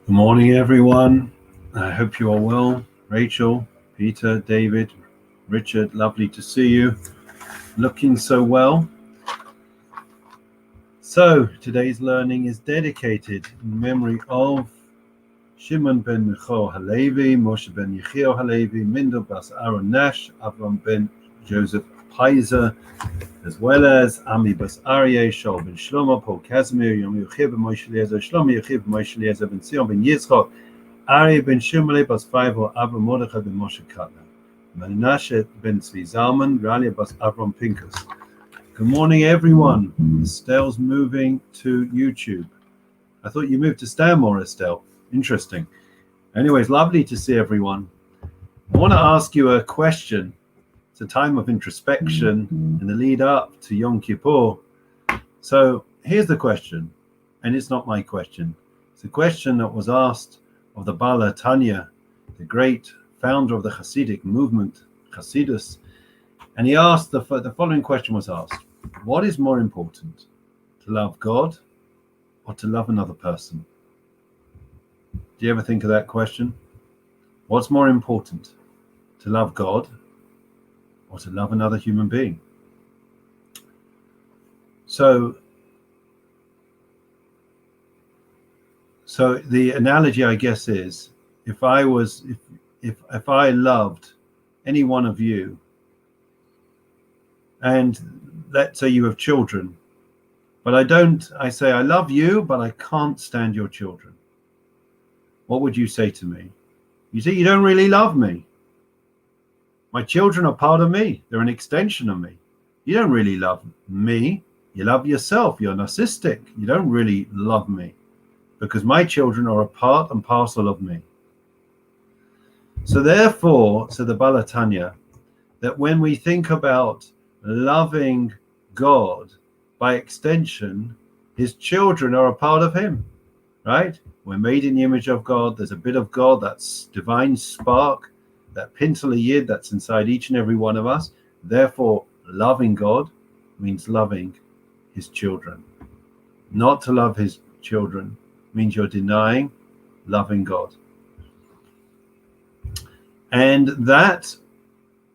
Good morning, everyone. I hope you are well. Rachel, Peter, David, Richard, lovely to see you. Looking so well. So, today's learning is dedicated in memory of Shimon ben Michal Halevi, Moshe ben Yechiel Halevi, Mindel bas Aaron Nash, Avram ben Joseph Paiser, as well as Ami bas Aryeh, Shaul ben Shlomo, Paul Casimir, Yom Yechiel ben Moshe Eliezer, Shlomo Yechiel ben Moshe Eliezer ben Zion ben Yitzchak, Aryeh ben Shumale bas Faivo, Avram Mordechai ben Moshe Katna, Menashe ben Tzvi Zalman, Ralia bas Avram Pinkus. Good morning, everyone. Estelle's moving to YouTube. I thought you moved to Stanmore, Estelle. Interesting. Anyways, lovely to see everyone. I want to ask you a question. It's a time of introspection in the lead up to Yom Kippur. So here's the question, and it's not my question. It's a question that was asked of the Bala Tanya, the great founder of the Hasidic movement, Hasidus. And he asked, the following question was asked: what is more important, to love God or to love another person? Do you ever think of that question? What's more important, to love God or to love another human being? So the analogy, I guess, is if I loved any one of you, and let's say you have children, but I say I love you, but I can't stand your children. What would you say to me? You say, you don't really love me. My children are part of me. They're an extension of me. You don't really love me. You love yourself. You're narcissistic. You don't really love me, because my children are a part and parcel of me. So therefore, so the Bala Tanya, that when we think about loving God, by extension, his children are a part of him, right? We're made in the image of God. There's a bit of God, that's divine spark, that Pintele Yid that's inside each and every one of us. Therefore, loving God means loving his children. Not to love his children means you're denying loving God. And that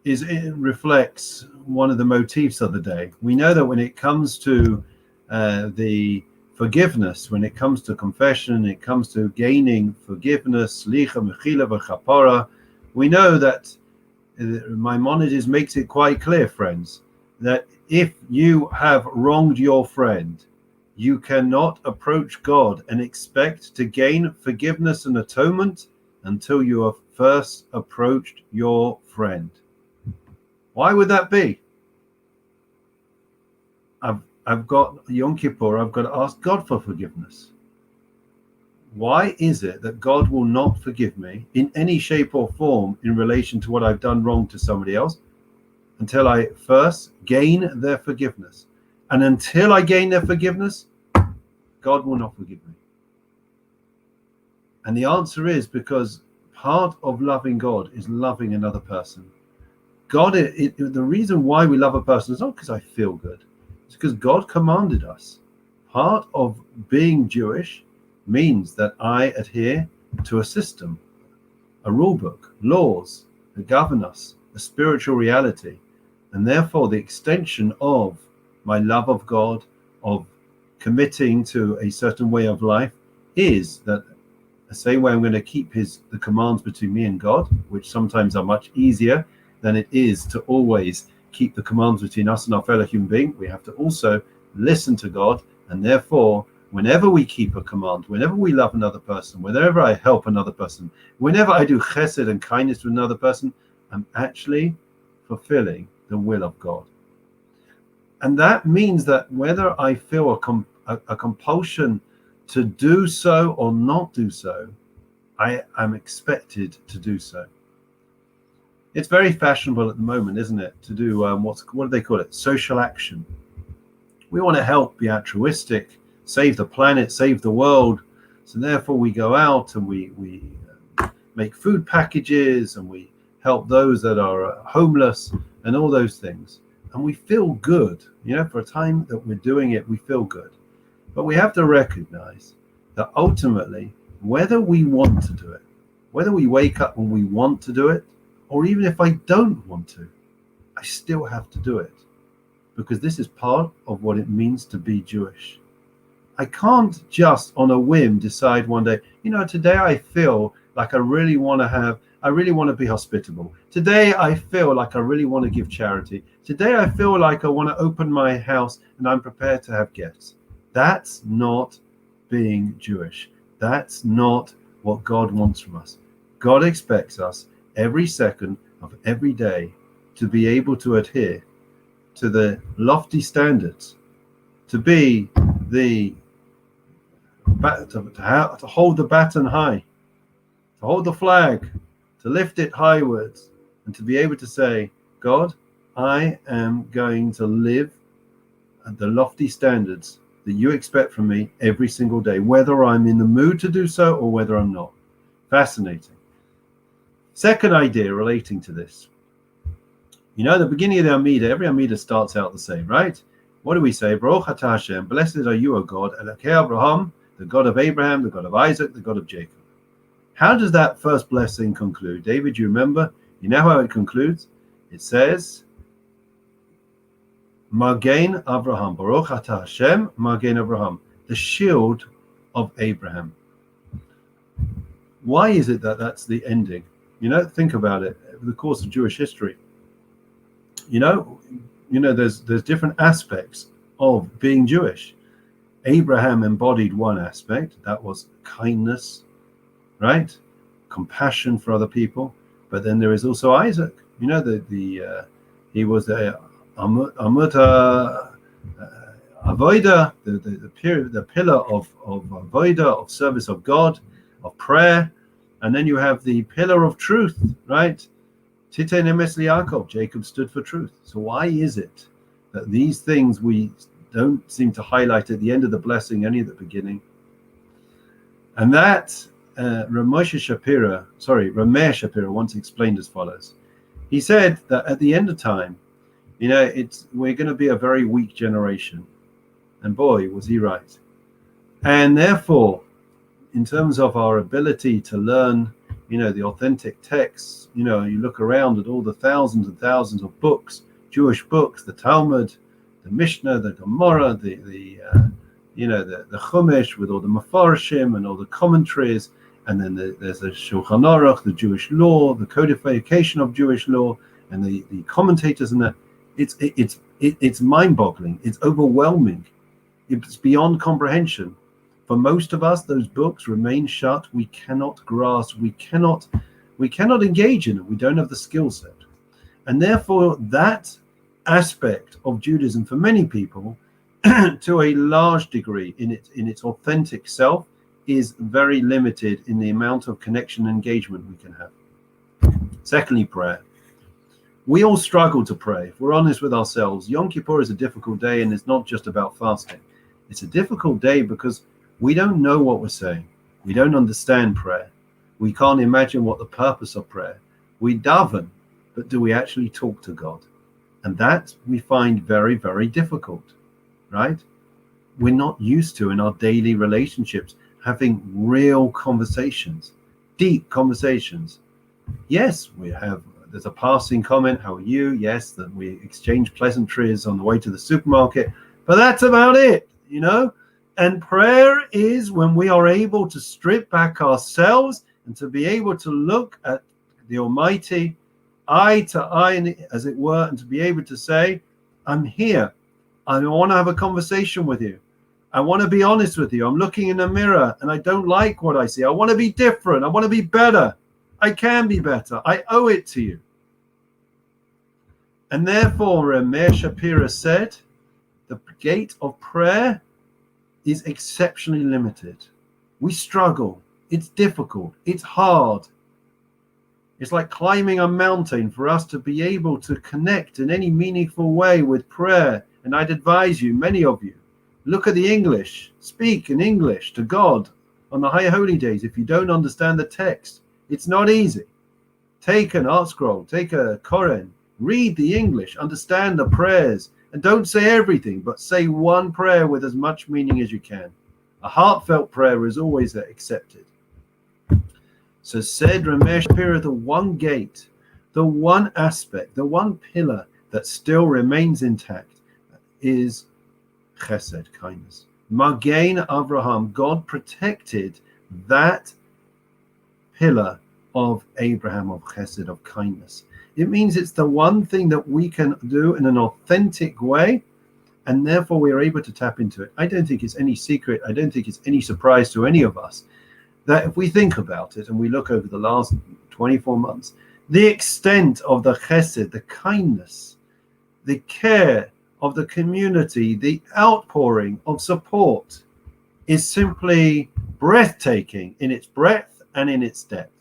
it reflects one of the motifs of the day. We know that when it comes to the forgiveness, when it comes to confession, it comes to gaining forgiveness, slicha, mechila, v'chapara, we know that Maimonides makes it quite clear, friends, that if you have wronged your friend, you cannot approach God and expect to gain forgiveness and atonement until you have first approached your friend. Why would that be? I've got Yom Kippur, I've got to ask God for forgiveness. Why is it that God will not forgive me in any shape or form in relation to what I've done wrong to somebody else until I first gain their forgiveness? And until I gain their forgiveness, God will not forgive me. And the answer is because part of loving God is loving another person. God, the reason why we love a person is not because I feel good. It's because God commanded us. Part of being Jewish means that I adhere to a system, a rule book, laws that govern us, a spiritual reality. And therefore, the extension of my love of God, of committing to a certain way of life, is that the same way I'm going to keep the commands between me and God, which sometimes are much easier than it is to always keep the commands between us and our fellow human being. We have to also listen to God, and therefore, whenever we keep a command, whenever we love another person, whenever I help another person, whenever I do chesed and kindness to another person, I'm actually fulfilling the will of God. And that means that whether I feel a compulsion to do so or not do so, I am expected to do so. It's very fashionable at the moment, isn't it, to do what do they call it? Social action. We want to help, be altruistic, save the planet, save the world. So therefore we go out and we make food packages and we help those that are homeless and all those things. And we feel good, for a time that we're doing it, we feel good. But we have to recognize that ultimately whether we want to do it, whether we wake up when we want to do it, or even if I don't want to, I still have to do it, because this is part of what it means to be Jewish. I can't just on a whim decide one day, today I feel like I really want to be hospitable. Today I feel like I really want to give charity. Today I feel like I want to open my house and I'm prepared to have guests. That's not being Jewish. That's not what God wants from us. God expects us every second of every day to be able to adhere to the lofty standards, to be to hold the baton high, to hold the flag, to lift it highwards, and to be able to say, God, I am going to live at the lofty standards that you expect from me every single day, whether I'm in the mood to do so or whether I'm not. Fascinating. Second idea relating to this. The beginning of the Amidah, every Amidah starts out the same, right? What do we say? Baruch atah Hashem, blessed are you, O God, Elokei Abraham, the God of Abraham, the God of Isaac, the God of Jacob. How does that first blessing conclude? David, you remember? You know how it concludes? It says, Magen Abraham, Baruch atah Hashem, Magen Abraham, the shield of Abraham. Why is it that that's the ending? Think about it. Over the course of Jewish history, there's different aspects of being Jewish. Abraham embodied one aspect, that was kindness, right? Compassion for other people. But then there is also Isaac. He was a Amut Avodah, the pillar of Avodah, of service of God, of prayer. And then you have the pillar of truth, right? Titei Nemes Yaakov, Jacob stood for truth. So why is it that these things we don't seem to highlight at the end of the blessing, only at the beginning? And that Ramesh Shapira once explained as follows. He said that at the end of time, we're going to be a very weak generation. And boy, was he right. And therefore, in terms of our ability to learn, the authentic texts, you look around at all the thousands and thousands of books, Jewish books, the Talmud, the Mishnah, the Gemara, the Chumash with all the Mefarshim and all the commentaries, and then there's the Shulchan Aruch, the Jewish law, the codification of Jewish law, and the commentators, and that it's mind-boggling. It's overwhelming. It's beyond comprehension. For most of us, those books remain shut. We cannot grasp. We cannot engage in it. We don't have the skill set, and therefore that aspect of Judaism, for many people, to a large degree, in its authentic self, is very limited in the amount of connection and engagement we can have. Secondly, prayer. We all struggle to pray. If we're honest with ourselves, Yom Kippur is a difficult day, and it's not just about fasting. It's a difficult day because we don't know what we're saying. We don't understand prayer. We can't imagine what the purpose of prayer. We daven, but do we actually talk to God? And that we find very, very difficult, right? We're not used to, in our daily relationships, having real conversations, deep conversations. Yes, there's a passing comment, how are you? Yes, that we exchange pleasantries on the way to the supermarket, but that's about it, And prayer is when we are able to strip back ourselves and to be able to look at the Almighty eye to eye, as it were, and to be able to say, I'm here. I want to have a conversation with you. I want to be honest with you. I'm looking in the mirror and I don't like what I see. I want to be different. I want to be better. I can be better. I owe it to you. And therefore, Meir Shapira said, the gate of prayer is exceptionally limited. We struggle. It's difficult. It's hard. It's like climbing a mountain for us to be able to connect in any meaningful way with prayer. And I'd advise you, many of you, look at the English. Speak in English to God on the High Holy Days. If you don't understand the text, it's not easy. Take an art scroll, take a Koran, read the English, understand the prayers, and don't say everything, but say one prayer with as much meaning as you can. A heartfelt prayer is always accepted. So said Ramesh Pira, the one gate, the one aspect, the one pillar that still remains intact is chesed, kindness. Magain Avraham, God protected that pillar of Abraham, of chesed, of kindness. It means it's the one thing that we can do in an authentic way, and therefore we are able to tap into it. I don't think it's any secret. I don't think it's any surprise to any of us that if we think about it and we look over the last 24 months, the extent of the chesed, the kindness, the care of the community, the outpouring of support is simply breathtaking in its breadth and in its depth.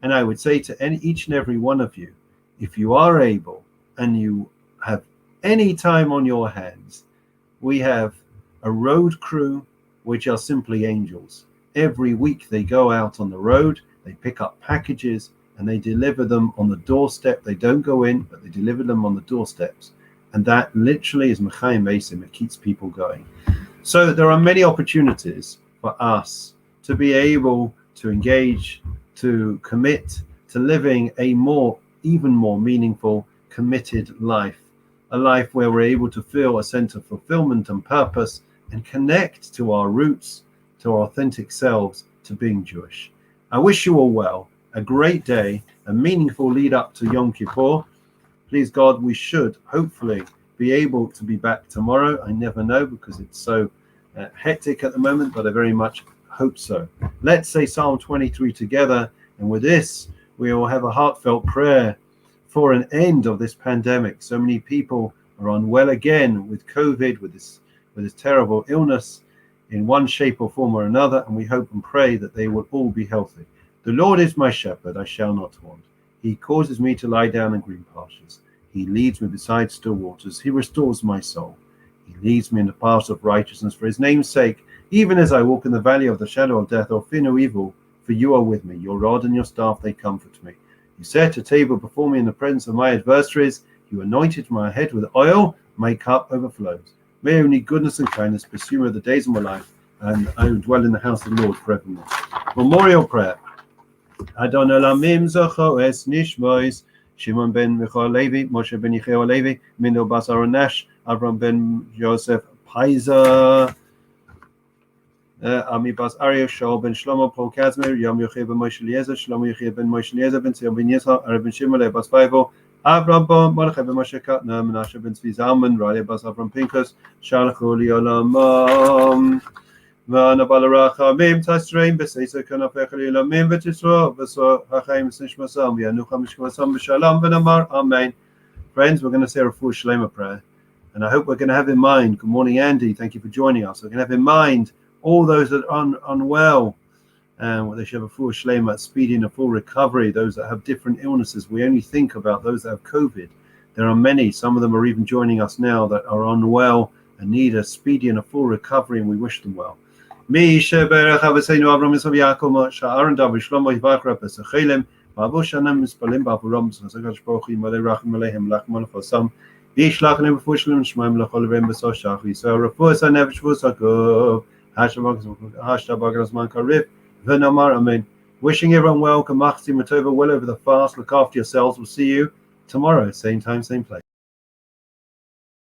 And I would say to each and every one of you, if you are able and you have any time on your hands, we have a road crew which are simply angels. Every week they go out on the road, they pick up packages and they deliver them on the doorstep. They don't go in, but they deliver them on the doorsteps. And that literally is Mechayim Mesim. It keeps people going. So there are many opportunities for us to be able to engage, to commit to living a even more meaningful, committed life. A life where we're able to feel a sense of fulfillment and purpose and connect to our roots, to our authentic selves, to being Jewish. I wish you all well, a great day, a meaningful lead up to Yom Kippur. Please God, we should hopefully be able to be back tomorrow. I never know because it's so hectic at the moment, but I very much hope so. Let's say Psalm 23 together, and with this, we will have a heartfelt prayer for an end of this pandemic. So many people are unwell again with COVID, with this terrible illness in one shape or form or another, and we hope and pray that they will all be healthy. The Lord is my shepherd, I shall not want. He causes me to lie down in green pastures. He leads me beside still waters. He restores my soul. He leads me in the paths of righteousness for his name's sake. Even as I walk in the valley of the shadow of death, I'll fear no evil, for you are with me. Your rod and your staff, they comfort me. You set a table before me in the presence of my adversaries. You anointed my head with oil. My cup overflows. May only goodness and kindness pursue me the days of my life, and I will dwell in the house of the Lord forevermore. Memorial prayer. Adon Elamim Zacho Es Nishmois, Shimon ben Michal Levi, Moshe ben Yechiel Levi, Mendel Bas Aaron Nash, Avram ben Joseph Paiza, Ami Bas Ariel, Shaul ben Shlomo, Paul Kazmir, Yom Yochai ben Moshe Eliezer, Shlomo Yochai ben Moshe Eliezer, Ben Sion ben Yisrael, Arab ben Shimon, Lev Bas Faivo, Avram ben Mordechai ben Moshe Katna, Menashe ben Tzvi Zalman, Raleigh Bas Avram Pinkus, Shalchu li Olamam. ואנה ברחמים תסרים בסייסה כנפך לילמים ותשרו וסו החיים ונשמתם וינוחם ושכבתם בשלום ונאמר Amen. Friends, we're going to say a full Shlema prayer, and I hope we're going to have in mind, good morning Andy, thank you for joining us, we're going to have in mind all those that are unwell, and they should have a full Shlema, speedy and a full recovery, those that have different illnesses. We only think about those that have COVID. There are many, some of them are even joining us now, that are unwell and need a speedy and a full recovery, and we wish them well. מי שברך אבותינו אברהם יצחק ויעקב שארן דוד ושלמה יברך רב וסחילם ועבור שנה מספלים בעבורם וחזק הקדוש ברוך הוא ימלא רחמים עליהם לחם על נפשם וישלח להם רפואה שלמה ושמיים לכל לביהם בסוף שח וישראל רפואת הנפש וסגוב השתבח הזמן קריב ונאמר אמן. Wishing everyone well, kamachzi matova, well over the fast, look after yourselves. We'll see you tomorrow, same time, same place.